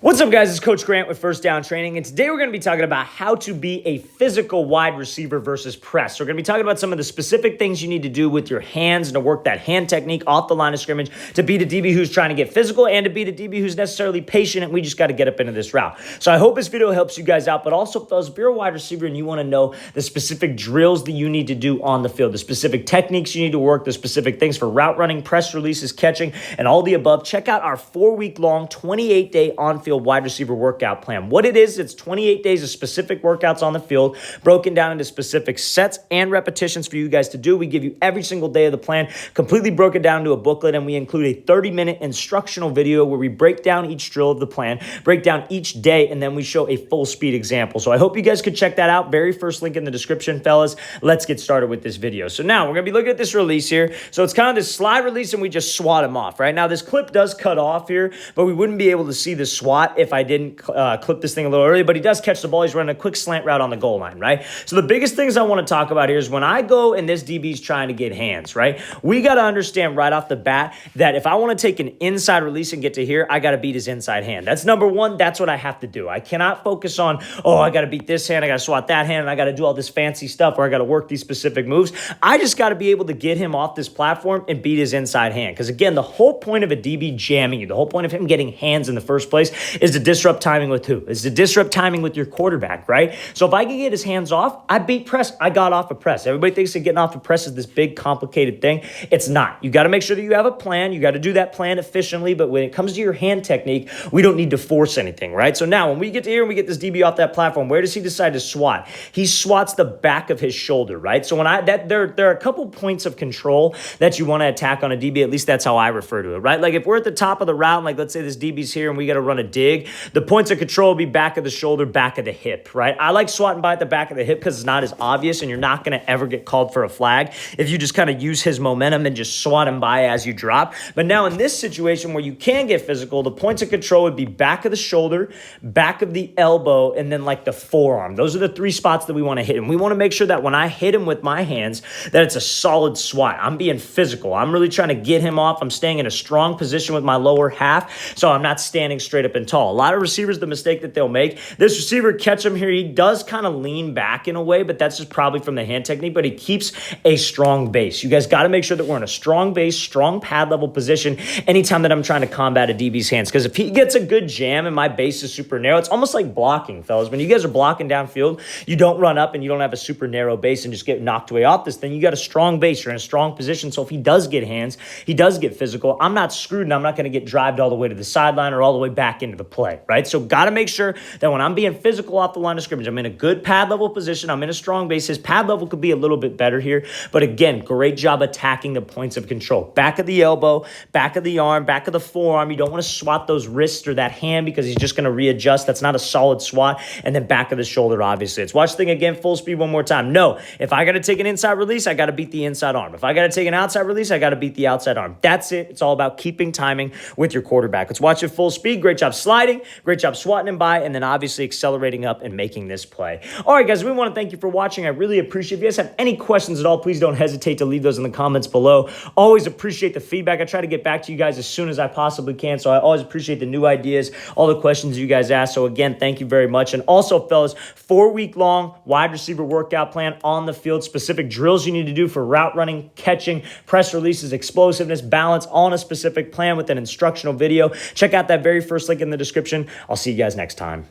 What's up, guys? It's Coach Grant with First Down Training, and today we're going to be talking about how to be a physical wide receiver versus press. So we're going to be talking about some of the specific things you need to do with your hands and to work that hand technique off the line of scrimmage to beat a DB who's trying to get physical and to beat a DB who's necessarily patient, and we just got to get up into this route. So I hope this video helps you guys out, but also, fellas, if you're a wide receiver and you want to know the specific drills that you need to do on the field, the specific techniques you need to work, the specific things for route running, press releases, catching, and all the above, check out our 4-week-long, 28-day on-field wide receiver workout plan. What it is, it's 28 days of specific workouts on the field, broken down into specific sets and repetitions for you guys to do. We give you every single day of the plan, completely broken down into a booklet, and we include a 30-minute instructional video where we break down each drill of the plan, break down each day, and then we show a full speed example. So I hope you guys could check that out. Very first link in the description, fellas. Let's get started with this video. So now we're going to be looking at this release here. So it's kind of this slide release, and we just swat him off, right? Now this clip does cut off here, but we wouldn't be able to see the swat if I didn't clip this thing a little early, but he does catch the ball. He's running a quick slant route on the goal line, right? So the biggest things I want to talk about here is when I go and this DB's trying to get hands, right? We got to understand right off the bat that if I want to take an inside release and get to here, I got to beat his inside hand. That's number one. That's what I have to do. I cannot focus on, oh, I got to beat this hand, I got to swat that hand, and I got to do all this fancy stuff, or I got to work these specific moves. I just got to be able to get him off this platform and beat his inside hand. Because again, the whole point of a DB jamming you, the whole point of him getting hands in the first place is to disrupt timing with who? Is to disrupt timing with your quarterback, right? So if I can get his hands off, I beat press. I got off a press. Everybody thinks that getting off a press is this big, complicated thing. It's not. You got to make sure that you have a plan. You got to do that plan efficiently. But when it comes to your hand technique, we don't need to force anything, right? So now when we get to here and we get this DB off that platform, where does he decide to swat? He swats the back of his shoulder, right? So when there are a couple points of control that you want to attack on a DB. At least that's how I refer to it, right? Like if we're at the top of the route, and like let's say this DB's here and we got to run a dig, the points of control will be back of the shoulder, back of the hip, right? I like swatting by at the back of the hip because it's not as obvious and you're not going to ever get called for a flag if you just kind of use his momentum and just swat him by as you drop. But now in this situation where you can get physical, the points of control would be back of the shoulder, back of the elbow, and then like the forearm. Those are the three spots that we want to hit. And we want to make sure that when I hit him with my hands, that it's a solid swat. I'm being physical. I'm really trying to get him off. I'm staying in a strong position with my lower half, so I'm not standing straight up and tall. A lot of receivers, the mistake that they'll make, this receiver catch him here, he does kind of lean back in a way, but that's just probably from the hand technique, but he keeps a strong base. You guys got to make sure that we're in a strong base, strong pad level position anytime that I'm trying to combat a DB's hands, because if he gets a good jam and my base is super narrow, it's almost like blocking, fellas. When you guys are blocking downfield, you don't run up and you don't have a super narrow base and just get knocked away off this thing. You got a strong base. You're in a strong position, so if he does get hands, he does get physical, I'm not screwed and I'm not going to get drived all the way to the sideline or all the way back into the play, right? So got to make sure that when I'm being physical off the line of scrimmage, I'm in a good pad level position, I'm in a strong base. His pad level could be a little bit better here, but again, great job attacking the points of control. Back of the elbow, back of the arm, back of the forearm. You don't want to swat those wrists or that hand because he's just going to readjust. That's not a solid swat. And then back of the shoulder, obviously. Let's watch the thing again, full speed one more time. No, if I got to take an inside release, I got to beat the inside arm. If I got to take an outside release, I got to beat the outside arm. That's it. It's all about keeping timing with your quarterback. Let's watch it full speed. Great job sliding. Great job swatting him by, and then obviously accelerating up and making this play. All right, guys, we want to thank you for watching. I really appreciate it. If you guys have any questions at all, please don't hesitate to leave those in the comments below. Always appreciate the feedback. I try to get back to you guys as soon as I possibly can, so I always appreciate the new ideas, all the questions you guys ask. So again, thank you very much. And also, fellas, 4-week-long wide receiver workout plan on the field, specific drills you need to do for route running, catching, press releases, explosiveness, balance, all on a specific plan with an instructional video. Check out that very first link in the description. I'll see you guys next time.